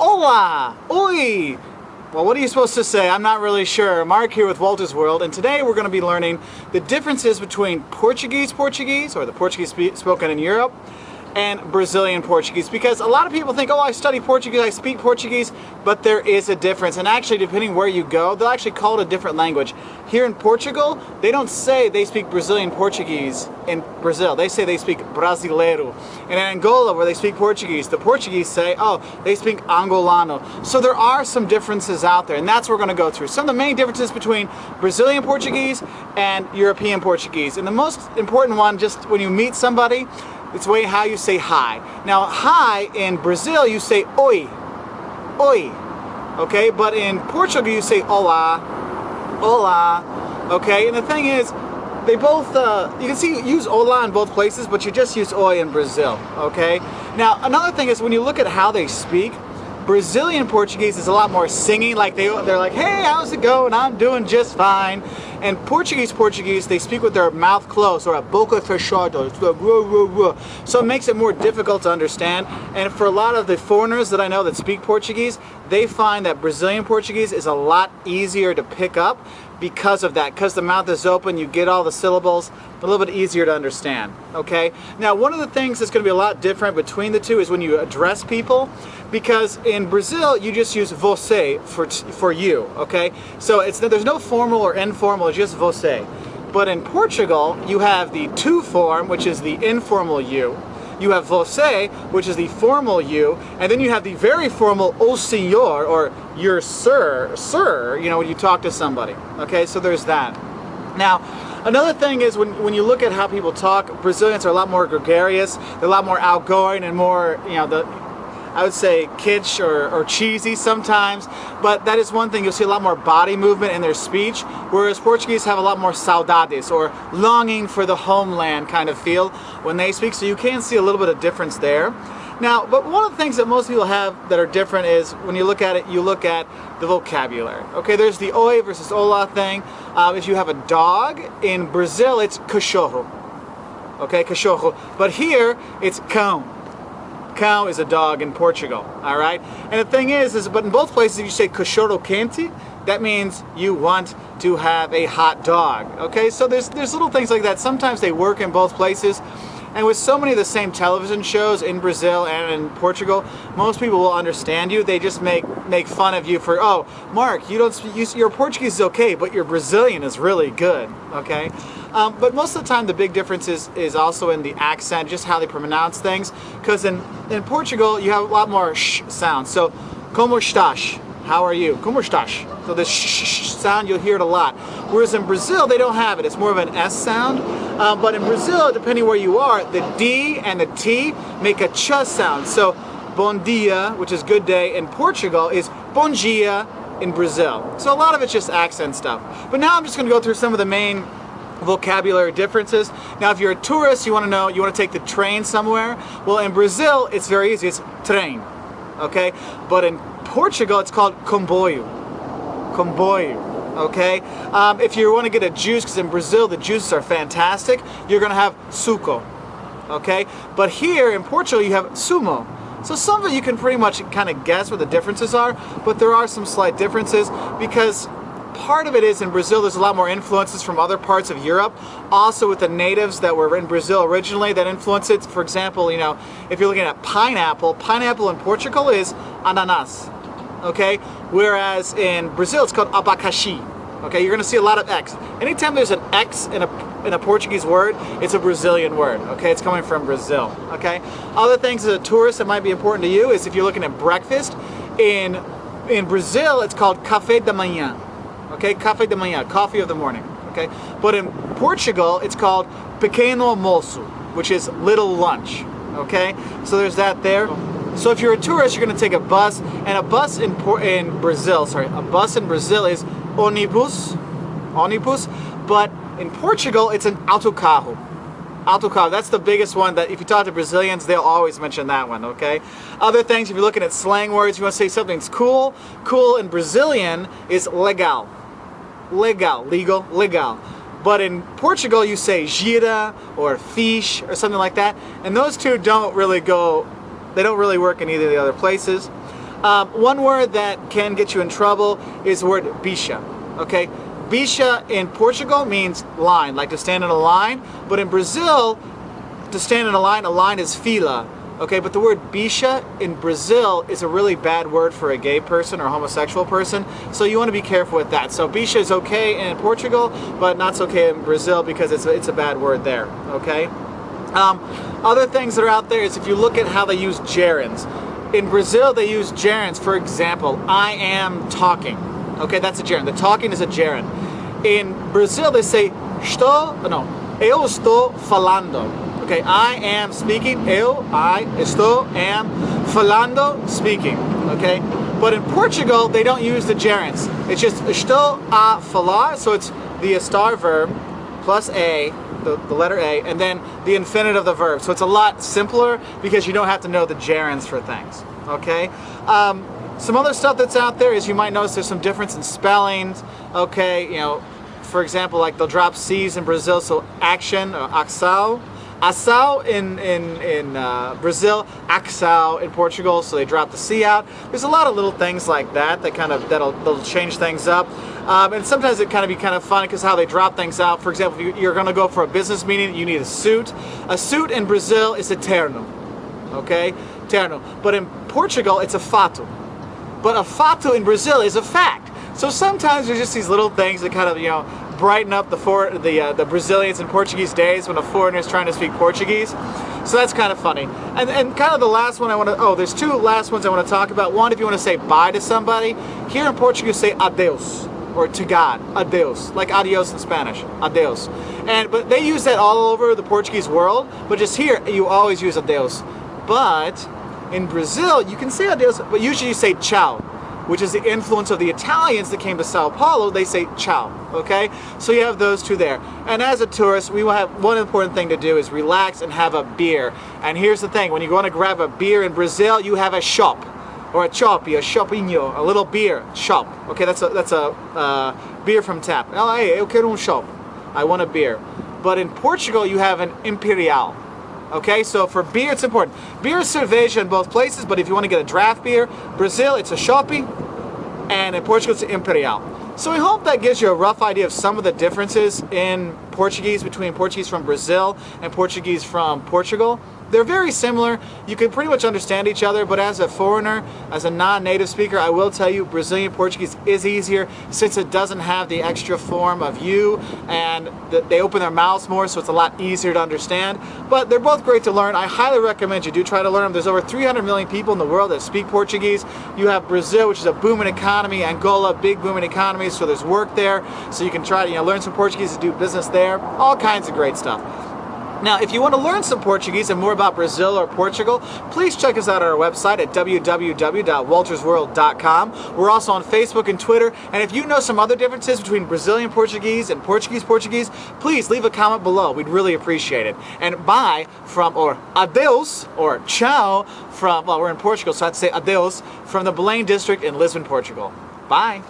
Hola! Oi! Well, what are you supposed to say? I'm not really sure. Mark here with Wolters World, and today we're going to be learning the differences between Portuguese, or the Portuguese spoken in Europe, and Brazilian Portuguese, because a lot of people think, oh, I study Portuguese, I speak Portuguese, but there is a difference. And actually, depending where you go, they'll actually call it a different language. Here in Portugal, they don't say they speak Brazilian Portuguese in Brazil. They say they speak Brasileiro. And in Angola, where they speak Portuguese, the Portuguese say, oh, they speak Angolano. So there are some differences out there, and that's what we're going to go through. Some of the main differences between Brazilian Portuguese and European Portuguese. And the most important one, just when you meet somebody, it's the way how you say hi. Now, hi in Brazil, you say oi, oi, okay? But in Portugal, you say hola, hola, okay? And the thing is, they both, you can see use hola in both places, but you just use oi in Brazil, okay? Now, another thing is when you look at how they speak, Brazilian Portuguese is a lot more singing, like they're like, hey, how's it going? I'm doing just fine. And Portuguese, they speak with their mouth closed, or a boca fechada. So it makes it more difficult to understand. And for a lot of the foreigners that I know that speak Portuguese, they find that Brazilian Portuguese is a lot easier to pick up because of that. Because the mouth is open, you get all the syllables, a little bit easier to understand, okay? Now, one of the things that's going to be a lot different between the two is when you address people, because in Brazil, you just use você for you, okay? So there's no formal or informal, it's just você. But in Portugal, you have the tu form, which is the informal you. You have você, which is the formal you, and then you have the very formal o senhor, or your sir, you know, when you talk to somebody, okay? So there's that. Now, another thing is when you look at how people talk, Brazilians are a lot more gregarious, they're a lot more outgoing and more, you know, I would say kitsch or cheesy sometimes, but that is one thing. You'll see a lot more body movement in their speech, whereas Portuguese have a lot more saudades, or longing for the homeland kind of feel when they speak, so you can see a little bit of difference there. Now, but one of the things that most people have that are different is when you look at it, you look at the vocabulary. Okay, there's the oi versus hola thing. If you have a dog, in Brazil it's cachorro. Okay, cachorro. But here it's cão. Cow is a dog in Portugal, all right? And the thing is but in both places, if you say cachorro quente, that means you want to have a hot dog, okay? So there's little things like that. Sometimes they work in both places. And with so many of the same television shows in Brazil and in Portugal, most people will understand you. They just make fun of you for, oh, Mark, your Portuguese is okay, but your Brazilian is really good, okay? But most of the time, the big difference is also in the accent, just how they pronounce things. Because in Portugal, you have a lot more sh sounds. So, como estás? How are you? Como estás? So this sh sound, you'll hear it a lot. Whereas in Brazil, they don't have it. It's more of an S sound. But in Brazil, depending where you are, the D and the T make a ch sound. So, bom dia, which is good day in Portugal, is bom dia in Brazil. So a lot of it's just accent stuff. But now I'm just going to go through some of the main vocabulary differences. Now, if you're a tourist, you want to take the train somewhere. Well, in Brazil, it's very easy. It's trem, okay? But in Portugal, it's called comboio. Comboio. Okay, if you want to get a juice, because in Brazil the juices are fantastic, you're going to have Suco. Okay, but here in Portugal you have Sumo. So some of it you can pretty much kind of guess what the differences are, but there are some slight differences because part of it is in Brazil there's a lot more influences from other parts of Europe, also with the natives that were in Brazil originally that influence it. For example, you know, if you're looking at pineapple in Portugal is Ananas. Okay, whereas in Brazil it's called Abacaxi. Okay, you're going to see a lot of X. Anytime there's an X in a Portuguese word, it's a Brazilian word. Okay, it's coming from Brazil. Okay, other things as a tourist that might be important to you is if you're looking at breakfast in Brazil, it's called café da manhã. Okay, café da manhã, coffee of the morning. Okay, but in Portugal it's called Pequeno almoço, which is little lunch. Okay, so there's that there. So if you're a tourist, you're going to take a bus, and a bus in Brazil is ônibus, but in Portugal it's an autocarro. Autocarro, that's the biggest one that if you talk to Brazilians, they'll always mention that one, okay? Other things, if you're looking at slang words, you want to say something's cool. Cool in Brazilian is legal. Legal, legal, legal. But in Portugal, you say Gira or Fixe or something like that, and those two don't really work in either of the other places. One word that can get you in trouble is the word bicha. Okay, bicha in Portugal means line, like to stand in a line, but in Brazil, to stand in a line is fila. Okay, but the word bicha in Brazil is a really bad word for a gay person or a homosexual person, so you want to be careful with that. So bicha is okay in Portugal, but not so okay in Brazil because it's a bad word there. Okay. Other things that are out there is if you look at how they use gerunds. In Brazil, they use gerunds. For example, I am talking. Okay, that's a gerund. The talking is a gerund. In Brazil, they say eu estou falando. Okay, I am speaking. I am falando, speaking. Okay, but in Portugal, they don't use the gerunds. It's just estou a falar, so it's the estar verb plus a. The letter A, and then the infinitive of the verb. So it's a lot simpler because you don't have to know the gerunds for things. Okay. Some other stuff that's out there is you might notice there's some difference in spellings. Okay. You know, for example, like they'll drop C's in Brazil, so action or axao. Assau in Brazil, axau in Portugal, so they drop the C out. There's a lot of little things like that that'll change things up. And sometimes it kind of be kind of fun because how they drop things out. For example, if you're going to go for a business meeting, you need a suit. A suit in Brazil is a terno, okay? Terno. But in Portugal, it's a fato. But a fato in Brazil is a fact. So sometimes there's just these little things that kind of, you know, brighten up the Brazilians and Portuguese days when a foreigner is trying to speak Portuguese. So that's kind of funny. And kind of the last one there's two last ones I want to talk about. One, if you want to say bye to somebody, here in Portugal you say adeus. Or to God, adeus, like adios in Spanish, adeus. But they use that all over the Portuguese world, but just here, you always use adeus. But in Brazil, you can say adeus, but usually you say ciao, which is the influence of the Italians that came to Sao Paulo. They say ciao, okay? So you have those two there. And as a tourist, we will have one important thing to do is relax and have a beer. And here's the thing, when you go to grab a beer in Brazil, you have a shop. Or a choppy, a chopinho, a little beer, shop. Okay, that's a beer from tap. Oh, hey, eu quero shop. I want a beer. But in Portugal, you have an Imperial. Okay, so for beer, it's important. Beer is cerveja in both places, but if you want to get a draft beer, Brazil, it's a shopping, and in Portugal, it's an Imperial. So I hope that gives you a rough idea of some of the differences in Portuguese between Portuguese from Brazil and Portuguese from Portugal. They're very similar. You can pretty much understand each other, but as a foreigner, as a non-native speaker, I will tell you Brazilian Portuguese is easier since it doesn't have the extra form of you, and they open their mouths more, so it's a lot easier to understand. But they're both great to learn. I highly recommend you do try to learn them. There's over 300 million people in the world that speak Portuguese. You have Brazil, which is a booming economy, Angola, big booming economy, so there's work there. So you can try to learn some Portuguese and do business there. All kinds of great stuff. Now, if you want to learn some Portuguese and more about Brazil or Portugal, please check us out on our website at www.woltersworld.com. We're also on Facebook and Twitter. And if you know some other differences between Brazilian Portuguese and Portuguese Portuguese, please leave a comment below. We'd really appreciate it. And bye from, or adeus, or ciao from, well, we're in Portugal, so I'd say adeus from the Belém district in Lisbon, Portugal. Bye.